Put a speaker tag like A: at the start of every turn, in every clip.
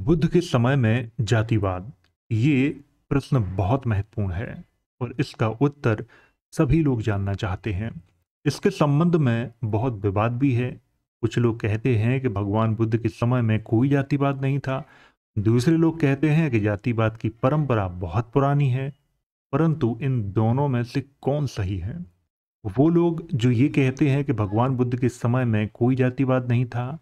A: बुद्ध के समय में जातिवाद, ये प्रश्न बहुत महत्वपूर्ण है और इसका उत्तर सभी लोग जानना चाहते हैं। इसके संबंध में बहुत विवाद भी है। कुछ लोग कहते हैं कि भगवान बुद्ध के समय में कोई जातिवाद नहीं था। दूसरे लोग कहते हैं कि जातिवाद की परंपरा बहुत पुरानी है। परंतु इन दोनों में से कौन सही है? वो लोग जो ये कहते हैं कि भगवान बुद्ध के समय में कोई जातिवाद नहीं था,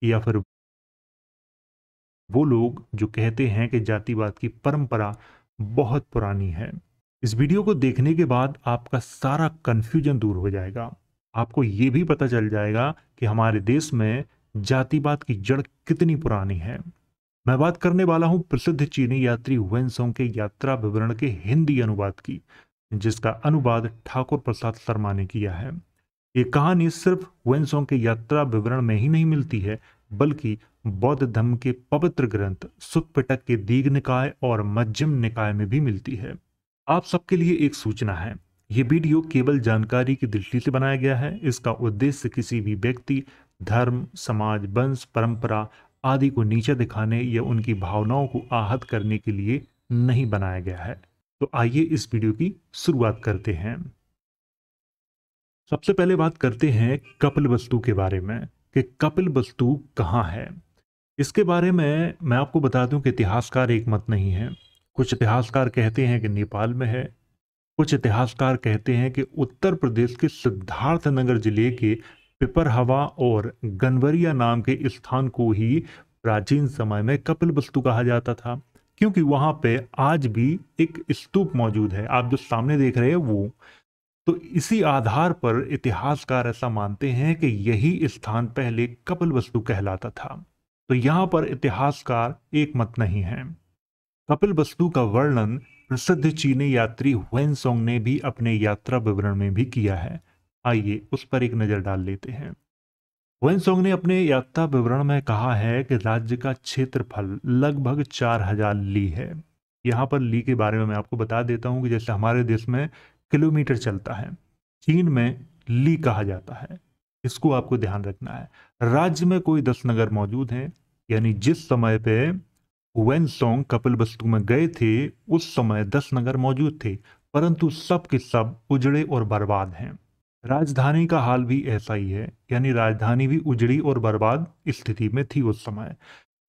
A: या फिर वो लोग जो कहते हैं कि जातिवाद की परंपरा बहुत पुरानी है। इस वीडियो को देखने के बाद आपका सारा कंफ्यूजन दूर हो जाएगा। आपको ये भी पता चल जाएगा कि हमारे देश में जातिवाद की जड़ कितनी पुरानी है। मैं बात करने वाला हूं प्रसिद्ध चीनी यात्री हुएनसोंग के यात्रा विवरण के हिंदी अनुवाद की, जिसका अनुवाद ठाकुर प्रसाद शर्मा ने किया है। ये कहानी सिर्फ हुएनसोंग के यात्रा विवरण में ही नहीं मिलती है, बल्कि बौद्ध धर्म के पवित्र ग्रंथ सुत्पिटक के दीघ निकाय और मध्यम निकाय में भी मिलती है। आप सबके लिए एक सूचना है, ये वीडियो केवल जानकारी की दृष्टि से बनाया गया है। इसका उद्देश्य किसी भी व्यक्ति, धर्म, समाज, वंश, परंपरा आदि को नीचा दिखाने या उनकी भावनाओं को आहत करने के लिए नहीं बनाया गया है। तो आइए इस वीडियो की शुरुआत करते हैं। सबसे पहले बात करते हैं कपिलवस्तु के बारे में कि कपिलवस्तु कहाँ है। इसके बारे में मैं आपको बता दूं कि इतिहासकार एक मत नहीं है। कुछ इतिहासकार कहते हैं कि नेपाल में है। कुछ इतिहासकार कहते हैं कि उत्तर प्रदेश के सिद्धार्थनगर जिले के पिपरहवा और गनवरिया नाम के स्थान को ही प्राचीन समय में कपिलवस्तु कहा जाता था, क्योंकि वहां पे आज भी एक स्तूप मौजूद है। आप जो सामने देख रहे हैं वो, तो इसी आधार पर इतिहासकार ऐसा मानते हैं कि यही स्थान पहले कपिलवस्तु कहलाता था। तो यहां पर इतिहासकार एक मत नहीं है। कपिलवस्तु का वर्णन प्रसिद्ध चीनी यात्री हुएनसोंग ने भी अपने यात्रा विवरण में भी किया है। आइए उस पर एक नजर डाल लेते हैं। हुएनसोंग ने अपने यात्रा विवरण में कहा है कि राज्य का क्षेत्रफल लगभग 4000 ली है। यहाँ पर ली के बारे में मैं आपको बता देता हूँ कि जैसे हमारे देश में किलोमीटर चलता है, चीन में ली कहा जाता है। इसको आपको ध्यान रखना है। राज्य में कोई 10 नगर मौजूद हैं, यानी जिस समय पे हुएनसोंग कपिलवस्तु में गए थे उस समय 10 नगर मौजूद थे, परंतु सब के सब उजड़े और बर्बाद हैं। राजधानी का हाल भी ऐसा ही है, यानी राजधानी भी उजड़ी और बर्बाद स्थिति में थी उस समय।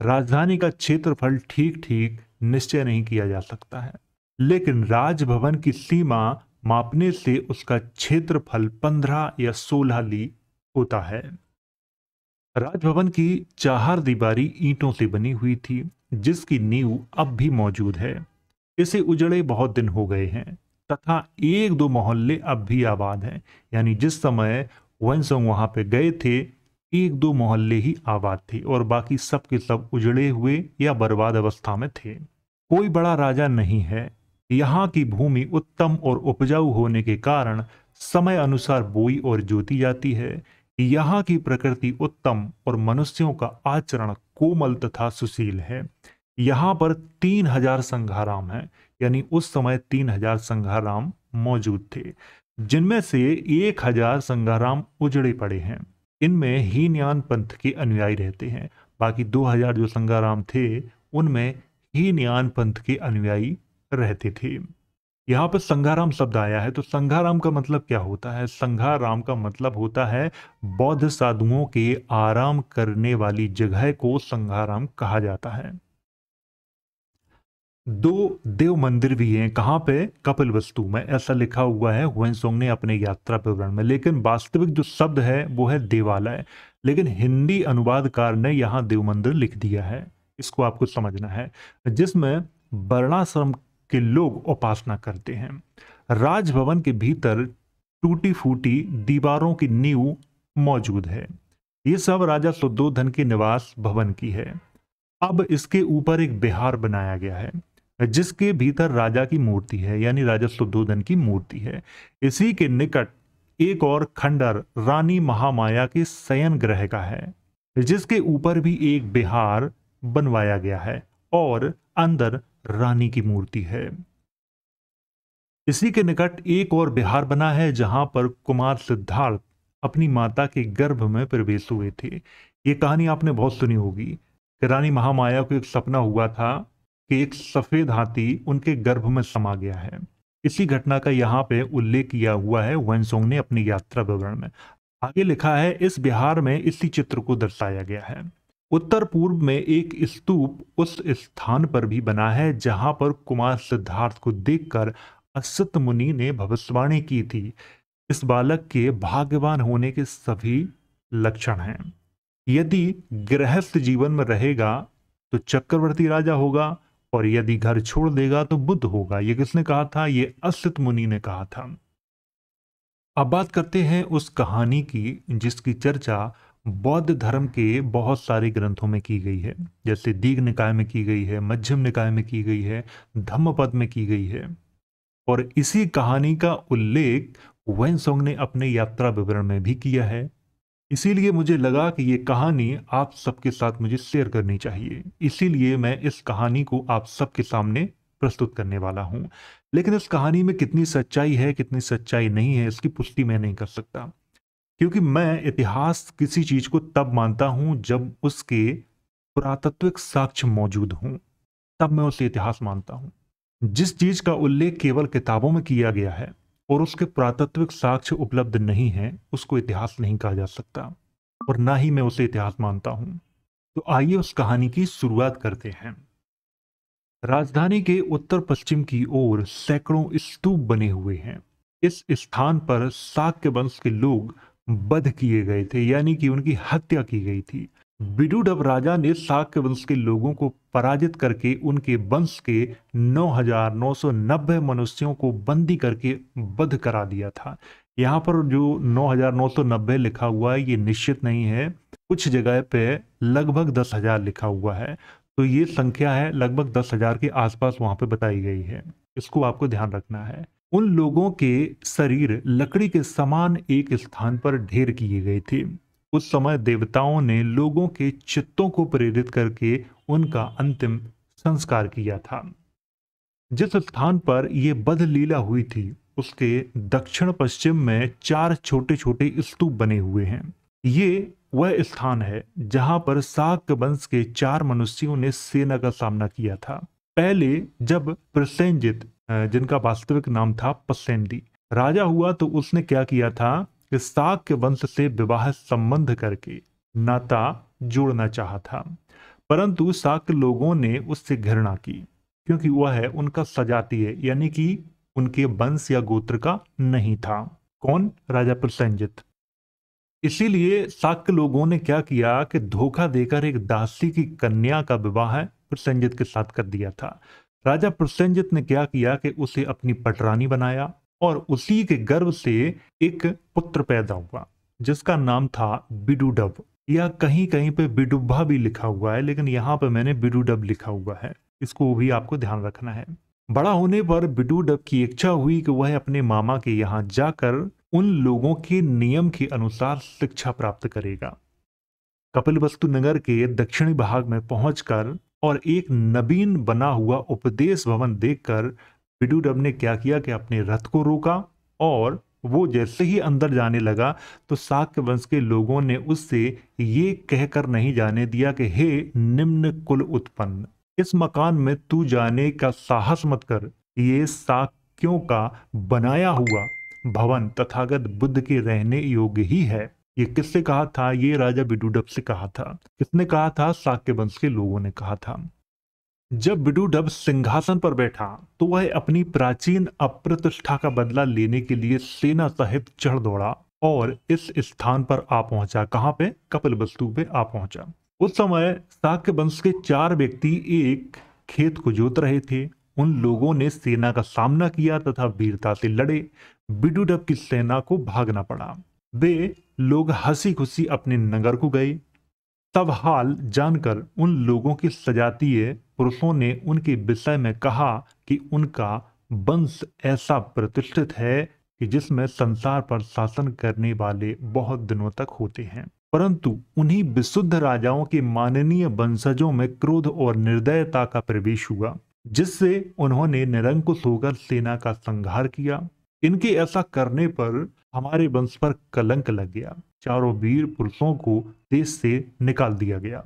A: राजधानी का क्षेत्रफल ठीक ठीक निश्चय नहीं किया जा सकता है, लेकिन राजभवन की सीमा मापने से उसका क्षेत्रफल 15 या 16 ली होता है। राजभवन की चार दीवारी ईंटों से बनी हुई थी, जिसकी नींव अब भी मौजूद है। इसे उजड़े बहुत दिन हो गए हैं तथा एक दो मोहल्ले अब भी आबाद हैं, यानी जिस समय वंशों वहां पे गए थे एक दो मोहल्ले ही आबाद थे और बाकी सब के सब उजड़े हुए या बर्बाद अवस्था में थे। कोई बड़ा राजा नहीं है। यहाँ की भूमि उत्तम और उपजाऊ होने के कारण समय अनुसार बोई और जोती जाती है। यहाँ की प्रकृति उत्तम और मनुष्यों का आचरण कोमल तथा सुशील है। यहाँ पर 3000 संघाराम हैं, यानी उस समय 3000 संघाराम मौजूद थे, जिनमें से 1000 संघाराम उजड़े पड़े हैं। इनमें हीनयान पंथ के अनुयायी रहते हैं। बाकी 2000 जो संघाराम थे उनमें हीनयान पंथ के अनुयायी रहते थे। यहाँ पर संघाराम शब्द आया है, तो संघाराम का मतलब क्या होता है? संघाराम का मतलब होता है बौद्ध साधुओं के आराम करने वाली जगह को संघाराम कहा जाता है। दो देव मंदिर भी हैं। कहाँ पे? कपिलवस्तु में ऐसा लिखा हुआ है हुएनसोंग ने अपने यात्रा विवरण में, लेकिन वास्तविक जो शब्द है वो है देवालय। लेकिन हिंदी अनुवादकार ने यहाँ देव मंदिर लिख दिया है। इसको आपको समझना है, जिसमें वर्णाश्रम के लोग उपासना करते हैं। राजभवन के भीतर टूटी फूटी दीवारों की नींव मौजूद है। ये सब राजा शुद्धोधन के निवास भवन की है। अब इसके ऊपर एक विहार बनाया गया है, जिसके भीतर राजा की मूर्ति है, यानी राजा शुद्धोधन की मूर्ति है। इसी के निकट एक और खंडर रानी महामाया के शयन ग्रह का है, जिसके ऊपर भी एक विहार बनवाया गया है और अंदर रानी की मूर्ति है। इसी के निकट एक और बिहार बना है जहां पर कुमार सिद्धार्थ अपनी माता के गर्भ में प्रवेश हुए थे। ये कहानी आपने बहुत सुनी होगी कि रानी महामाया को एक सपना हुआ था कि एक सफेद हाथी उनके गर्भ में समा गया है। इसी घटना का यहाँ पे उल्लेख किया हुआ है वेनसोंग ने अपनी यात्रा विवरण में। आगे लिखा है, इस बिहार में इसी चित्र को दर्शाया गया है। उत्तर पूर्व में एक स्तूप उस स्थान पर भी बना है जहां पर कुमार सिद्धार्थ को देखकर असित मुनि ने भविष्यवाणी की थी। इस बालक के भाग्यवान होने के सभी लक्षण हैं। यदि गृहस्थ जीवन में रहेगा तो चक्रवर्ती राजा होगा, और यदि घर छोड़ देगा तो बुद्ध होगा। ये किसने कहा था? ये असित मुनि ने कहा था। अब बात करते हैं उस कहानी की जिसकी चर्चा बौद्ध धर्म के बहुत सारे ग्रंथों में की गई है, जैसे दीघ निकाय में की गई है, मध्यम निकाय में की गई है, धम्मपद में की गई है। और इसी कहानी का उल्लेख वेनसोंग ने अपने यात्रा विवरण में भी किया है। इसीलिए मुझे लगा कि ये कहानी आप सबके साथ मुझे शेयर करनी चाहिए। इसीलिए मैं इस कहानी को आप सबके सामने प्रस्तुत करने वाला हूं। लेकिन इस कहानी में कितनी सच्चाई है, कितनी सच्चाई नहीं है, इसकी पुष्टि मैं नहीं कर सकता, क्योंकि मैं इतिहास किसी चीज को तब मानता हूं जब उसके पुरातात्विक साक्ष्य मौजूद हों, तब मैं उसे इतिहास मानता हूं। जिस चीज का उल्लेख केवल किताबों में किया गया है और उसके पुरातात्विक साक्ष्य उपलब्ध नहीं है, उसको इतिहास नहीं कहा जा सकता, और ना ही मैं उसे इतिहास मानता हूं। तो आइए उस कहानी की शुरुआत करते हैं। राजधानी के उत्तर पश्चिम की ओर सैकड़ों स्तूप बने हुए हैं। इस स्थान पर शाक्य वंश के लोग वध किए गए थे, यानी कि उनकी हत्या की गई थी। विदुडब राजा ने शाक्य वंश के लोगों को पराजित करके उनके वंश के 9,990 मनुष्यों को बंदी करके वध करा दिया था। यहाँ पर जो 9,990 लिखा हुआ है ये निश्चित नहीं है, कुछ जगह पे लगभग 10,000 लिखा हुआ है। तो ये संख्या है लगभग 10,000 के आसपास वहां पे बताई गई है। इसको आपको ध्यान रखना है। उन लोगों के शरीर लकड़ी के समान एक स्थान पर ढेर किए गए थे। उस समय देवताओं ने लोगों के चित्तों को प्रेरित करके उनका अंतिम संस्कार किया था। जिस स्थान पर यह बध लीला हुई थी उसके दक्षिण पश्चिम में 4 छोटे छोटे स्तूप बने हुए हैं। ये वह स्थान है जहां पर शाक्य वंश के 4 मनुष्यों ने सेना का सामना किया था। पहले जब प्रसेनजित, जिनका वास्तविक नाम था पसेंदी, राजा हुआ तो उसने क्या किया था कि शाक्य वंश से विवाह संबंध करके नाता जोड़ना चाहा था, परंतु शाक्य लोगों ने उससे घृणा की, क्योंकि वह है उनका सजातीय, यानी कि उनके वंश या गोत्र का नहीं था। कौन? राजा प्रसेनजित। इसीलिए शाक्य लोगों ने क्या किया कि धोखा देकर एक दासी की कन्या का विवाह प्रसेनजित के साथ कर दिया था। राजा प्रसेनजित ने क्या किया कि उसे अपनी पटरानी बनाया और उसी के गर्भ से एक पुत्र पैदा हुआ जिसका नाम था विदुडब, या कहीं कहीं पे विडुब्बा भी लिखा हुआ है, लेकिन यहाँ पे मैंने विदुडब लिखा हुआ है। इसको भी आपको ध्यान रखना है। बड़ा होने पर विदुडब की इच्छा हुई कि वह अपने मामा के यहाँ जाकर उन लोगों के नियम के अनुसार शिक्षा प्राप्त करेगा। कपिलवस्तु नगर के दक्षिणी भाग में पहुंचकर और एक नवीन बना हुआ उपदेश भवन देखकर विदुडब ने क्या किया कि अपने रथ को रोका, और वो जैसे ही अंदर जाने लगा तो शाक्य वंश के लोगों ने उससे ये कहकर नहीं जाने दिया कि हे निम्न कुल उत्पन्न, इस मकान में तू जाने का साहस मत कर। ये शाक्यों का बनाया हुआ भवन तथागत बुद्ध के रहने योग्य ही है। ये किससे कहा था? ये राजा विदुडब से कहा था। किसने कहा था? शाक्य वंश के लोगों ने कहा था। जब विदुडब सिंहासन पर बैठा तो वह अपनी प्राचीन अप्रतिष्ठा का बदला लेने के लिए सेना सहित चढ़ दौड़ा और इस स्थान पर आ पहुंचा। कहां पे? कपिलवस्तु पे आ पहुंचा। उस समय शाक्य वंश के 4 व्यक्ति एक खेत को जोत रहे थे। उन लोगों ने सेना का सामना किया तथा वीरता से लड़े। विदुडब की सेना को भागना पड़ा। वे लोग हंसी खुशी अपने नगर को गए। तब हाल जानकर उन लोगों के सजातीय पुरुषों ने उनके विषय में कहा कि उनका वंश ऐसा प्रतिष्ठित है कि जिसमें संसार पर शासन करने वाले बहुत दिनों तक होते हैं, परंतु उन्हीं विशुद्ध राजाओं के माननीय वंशजों में क्रोध और निर्दयता का प्रवेश हुआ। जिससे उन्होंने निरंकुश होकर सेना का संहार किया। इनके ऐसा करने पर हमारे वंश पर कलंक लग गया। चारों वीर पुरुषों को देश से निकाल दिया गया।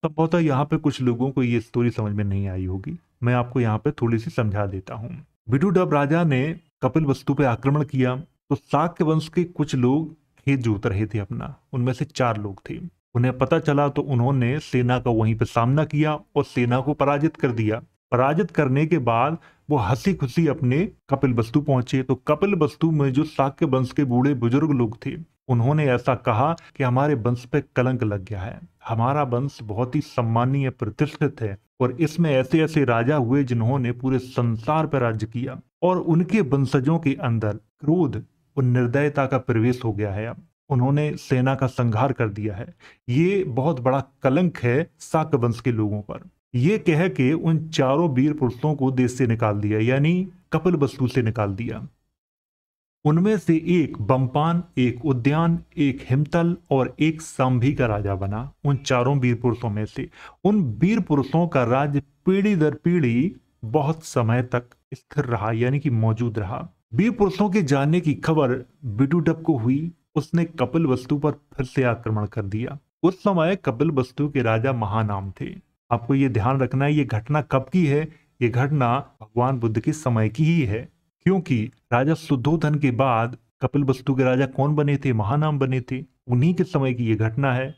A: संभवतः यहाँ पे कुछ लोगों को ये स्टोरी समझ में नहीं आई होगी, मैं आपको यहाँ पे थोड़ी सी समझा देता हूँ। विदुडब राजा ने कपिलवस्तु पे आक्रमण किया तो शाक्य वंश के कुछ लोग खेत जोत रहे थे अपना, उनमें से 4 लोग थे। उन्हें पता चला तो उन्होंने सेना का वहीं पे सामना किया और सेना को पराजित कर दिया। पराजित करने के बाद वो हंसी खुशी अपने कपिलवस्तु पहुंचे। तो कपिलवस्तु में जो शाक्य वंश के बूढ़े बुजुर्ग लोग थे, उन्होंने ऐसा कहा कि हमारे वंश पे कलंक लग गया है, हमारा वंश बहुत ही सम्मानीय प्रतिष्ठित है और इसमें ऐसे ऐसे राजा हुए जिन्होंने पूरे संसार पर राज्य किया और उनके वंशजों के अंदर क्रोध और निर्दयता का प्रवेश हो गया है। अब उन्होंने सेना का संहार कर दिया है। ये बहुत बड़ा कलंक है शाक्य वंश के लोगों पर। ये कह के उन चारों वीर पुरुषों को देश से निकाल दिया, यानी कपिलवस्तु से निकाल दिया। उनमें से एक बम्पान, एक उद्यान, एक हिमतल और एक सांभी का राजा बना। उन चारों वीर पुरुषों में से उन वीर पुरुषों का राज्य पीढ़ी दर पीढ़ी बहुत समय तक स्थिर रहा, यानी कि मौजूद रहा। वीर पुरुषों के जाने की खबर विदुडब को हुई। उसने कपिलवस्तु पर फिर से आक्रमण कर दिया। उस समय कपिलवस्तु के राजा महानाम थे। आपको ये ध्यान रखना है, ये घटना कब की है? ये घटना भगवान बुद्ध के समय की ही है, क्योंकि राजा शुद्धोधन के बाद कपिलवस्तु के राजा कौन बने थे? महानाम बने थे। उन्हीं के समय की ये घटना है।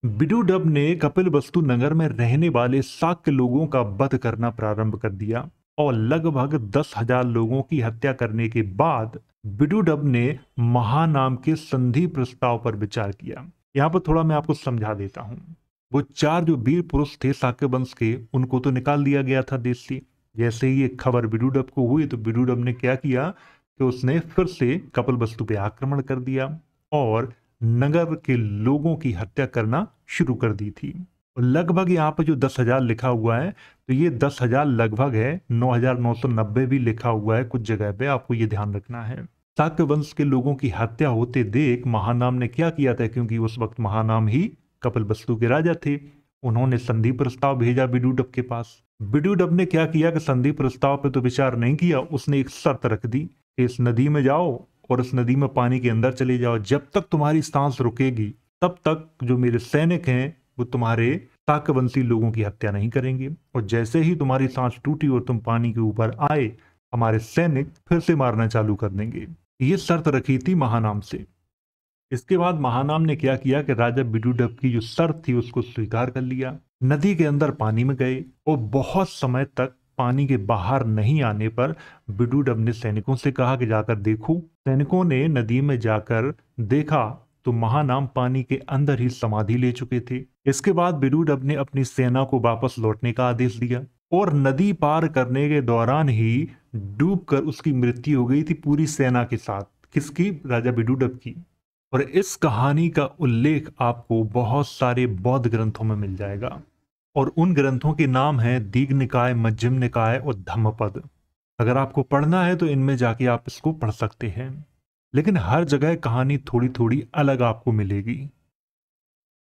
A: विदुडब ने कपिलवस्तु नगर में रहने वाले शाक्य लोगों का वध करना प्रारंभ कर दिया और लगभग 10,000 लोगों की हत्या करने के बाद विदुडब ने महानाम के संधि प्रस्ताव पर विचार किया। यहाँ पर थोड़ा मैं आपको समझा देता हूँ। वो 4 जो वीर पुरुष थे शाक्य वंश के, उनको तो निकाल दिया गया था देश से। जैसे ही ये खबर विदुडब को हुई तो विदुडब ने क्या किया कि उसने फिर से कपिलवस्तु पे आक्रमण कर दिया और नगर के लोगों की हत्या करना शुरू कर दी थी। और लगभग यहाँ पर जो 10,000 लिखा हुआ है, तो ये 10,000 लगभग है, 9,990 भी लिखा हुआ है कुछ जगह पे, आपको ये ध्यान रखना है। शाक्य वंश के लोगों की हत्या होते देख महानाम ने क्या किया था, क्योंकि उस वक्त महानाम ही कपिलवस्तु के राजा थे, उन्होंने संधि प्रस्ताव भेजा विदुडब के पास। विदुडब ने क्या किया कि संधि प्रस्ताव पे तो विचार नहीं किया, उसने एक शर्त रख दी कि इस नदी में जाओ और इस नदी में पानी के अंदर चले जाओ, जब तक तुम्हारी सांस रुकेगी तब तक जो मेरे सैनिक हैं वो तुम्हारे शाक्यवंशी लोगों की हत्या नहीं करेंगे, और जैसे ही तुम्हारी सांस टूटी और तुम पानी के ऊपर आए, हमारे सैनिक फिर से मारना चालू कर देंगे। ये शर्त रखी थी महानाम से। इसके बाद महानाम ने क्या किया कि राजा विदुडब की जो शर्त थी उसको स्वीकार कर लिया। नदी के अंदर पानी में गए और बहुत समय तक पानी के बाहर नहीं आने पर विदुडब ने सैनिकों से कहा कि जाकर देखो। सैनिकों ने नदी में जाकर देखा तो महानाम पानी के अंदर ही समाधि ले चुके थे। इसके बाद विदुडब ने अपनी सेना को वापस लौटने का आदेश दिया और नदी पार करने के दौरान ही डूबकर उसकी मृत्यु हो गई थी पूरी सेना के साथ। किसकी? राजा विदुडब की। और इस कहानी का उल्लेख आपको बहुत सारे बौद्ध ग्रंथों में मिल जाएगा और उन ग्रंथों के नाम हैं दीघ निकाय, मध्यम निकाय और धम्मपद। अगर आपको पढ़ना है तो इनमें जाके आप इसको पढ़ सकते हैं, लेकिन हर जगह कहानी थोड़ी थोड़ी अलग आपको मिलेगी।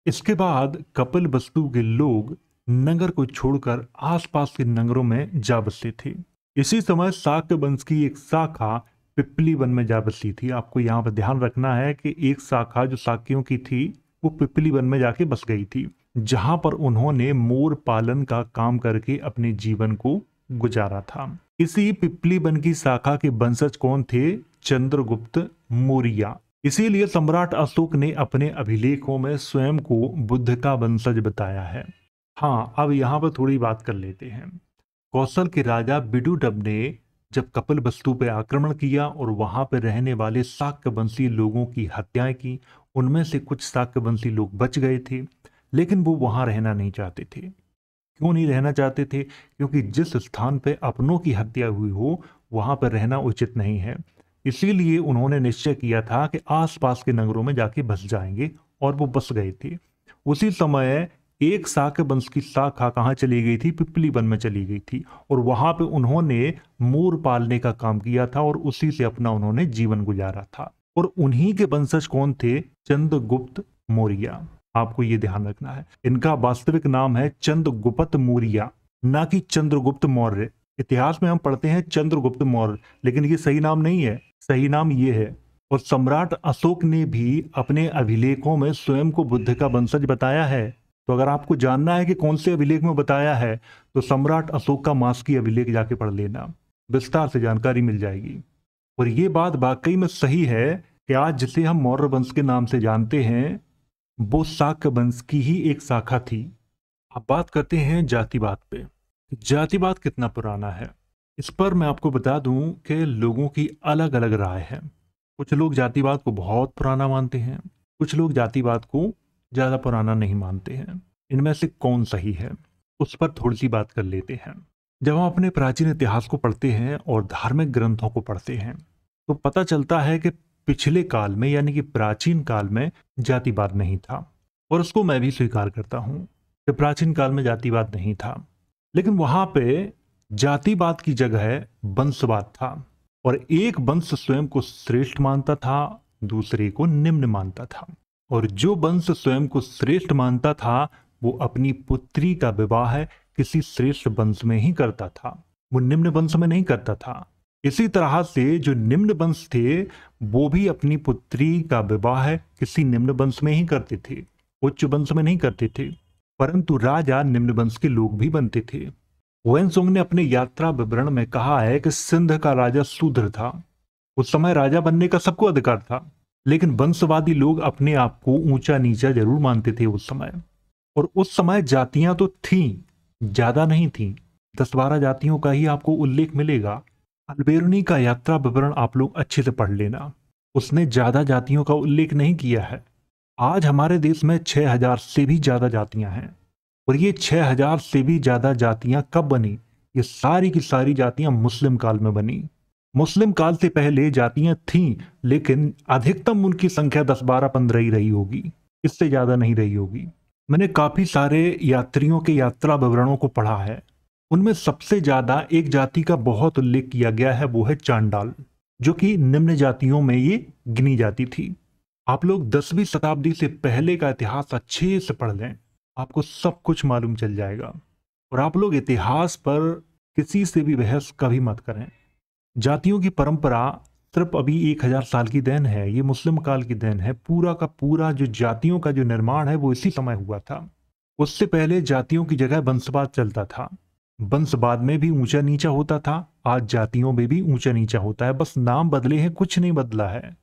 A: इसके बाद कपिलवस्तु के लोग नगर को छोड़कर आसपास के नगरों में जा बसे थे। इसी समय शाक्य वंश की एक शाखा पिपली वन में जा बसी थी। आपको यहाँ पर ध्यान रखना है कि एक शाखा जो शाक्यों की थी वो पिपली वन में जाके बस गई थी, जहां पर उन्होंने मोर पालन का काम करके अपने जीवन को गुजारा था। इसी पिपली वन की शाखा के वंशज कौन थे? चंद्रगुप्त मौर्य। इसीलिए सम्राट अशोक ने अपने अभिलेखों में स्वयं को बुद्ध का वंशज बताया है। हाँ, अब यहाँ पर थोड़ी बात कर लेते हैं। कौशल के राजा विदुडब ने जब कपिलवस्तु पर आक्रमण किया और वहां पर रहने वाले शाक्यवंशी लोगों की हत्याएं की, उनमें से कुछ शाक्यवंशी लोग बच गए थे, लेकिन वो वहां रहना नहीं चाहते थे। क्यों नहीं रहना चाहते थे? क्योंकि जिस स्थान पे अपनों की हत्या हुई हो वहां पर रहना उचित नहीं है। इसीलिए उन्होंने निश्चय किया था कि आसपास के नगरों में जाके बस जाएंगे, और वो बस गए थे। उसी समय एक शाक्य वंश की शाखा कहाँ चली गई थी? पिपली वन में चली गई थी, और वहां पे उन्होंने मोर पालने का काम किया था और उसी से अपना उन्होंने जीवन गुजारा था। और उन्हीं के वंशज कौन थे? चंद्रगुप्त मौर्य। आपको ये ध्यान रखना है, इनका वास्तविक नाम है चंद्रगुप्त मौर्य। ना कि चंद्रगुप्त मौर्य। इतिहास में हम पढ़ते हैं चंद्रगुप्त मौर्य, लेकिन ये सही नाम नहीं है, सही नाम ये है। और सम्राट अशोक ने भी अपने अभिलेखों में स्वयं को बुद्ध का वंशज बताया है। तो अगर आपको जानना है कि कौन से अभिलेख में बताया है, तो सम्राट अशोक का मास्की अभिलेख जाके पढ़ लेना, विस्तार से जानकारी मिल जाएगी। और ये बात वाकई में सही है कि आज जिसे हम मौर्य वंश के नाम से जानते हैं, वो शाक्य वंश की ही एक शाखा थी। अब बात करते हैं जातिवाद पे। जातिवाद कितना पुराना है, इस पर मैं आपको बता दूं कि लोगों की अलग अलग राय है। कुछ लोग जातिवाद को बहुत पुराना मानते हैं, कुछ लोग जातिवाद को ज्यादा पुराना नहीं मानते हैं। इनमें से कौन सही है, उस पर थोड़ी सी बात कर लेते हैं। जब हम अपने प्राचीन इतिहास को पढ़ते हैं और धार्मिक ग्रंथों को पढ़ते हैं, तो पता चलता है कि पिछले काल में, यानी कि प्राचीन काल में जातिवाद नहीं था। और उसको मैं भी स्वीकार करता हूं कि प्राचीन काल में जातिवाद नहीं था। लेकिन वहां पे जातिवाद की जगह वंशवाद था, और एक वंश स्वयं को श्रेष्ठ मानता था, दूसरे को निम्न मानता था। और जो वंश स्वयं को श्रेष्ठ मानता था, वो अपनी पुत्री का विवाह किसी श्रेष्ठ वंश में ही करता था, वो निम्न वंश में नहीं करता था। इसी तरह से जो निम्न वंश थे, वो भी अपनी पुत्री का विवाह किसी निम्न वंश में ही करते थे, उच्च वंश में नहीं करते थे। परंतु राजा निम्न वंश के लोग भी बनते थे। हुएनसोंग ने अपने यात्रा विवरण में कहा है कि सिंध का राजा शूद्र था। उस समय राजा बनने का सबको अधिकार था, लेकिन वंशवादी लोग अपने आप को ऊंचा नीचा जरूर मानते थे उस समय। और उस समय जातियां तो थीं, ज्यादा नहीं थीं, 10-12 जातियों का ही आपको उल्लेख मिलेगा। अल्बेरुनी का यात्रा विवरण आप लोग अच्छे से पढ़ लेना, उसने ज्यादा जातियों का उल्लेख नहीं किया है। आज हमारे देश में 6000 से भी ज्यादा जातियां हैं। और ये 6000 से भी ज्यादा जातियां कब बनी? ये सारी की सारी जातियां मुस्लिम काल में बनी। मुस्लिम काल से पहले जातियां थीं, लेकिन अधिकतम उनकी संख्या 10, 12, 15 ही रही होगी, इससे ज्यादा नहीं रही होगी। मैंने काफी सारे यात्रियों के यात्रा विवरणों को पढ़ा है, उनमें सबसे ज्यादा एक जाति का बहुत उल्लेख किया गया है, वो है चांडाल, जो कि निम्न जातियों में ये गिनी जाती थी। आप लोग 10वीं शताब्दी से पहले का इतिहास अच्छे से पढ़ लें, आपको सब कुछ मालूम चल जाएगा। और आप लोग इतिहास पर किसी से भी बहस कभी मत करें। जातियों की परंपरा सिर्फ अभी 1000 साल की देन है, ये मुस्लिम काल की देन है। पूरा का पूरा जो जातियों का जो निर्माण है वो इसी समय हुआ था। उससे पहले जातियों की जगह वंशवाद चलता था। वंशवाद में भी ऊंचा नीचा होता था, आज जातियों में भी ऊंचा नीचा होता है, बस नाम बदले हैं, कुछ नहीं बदला है।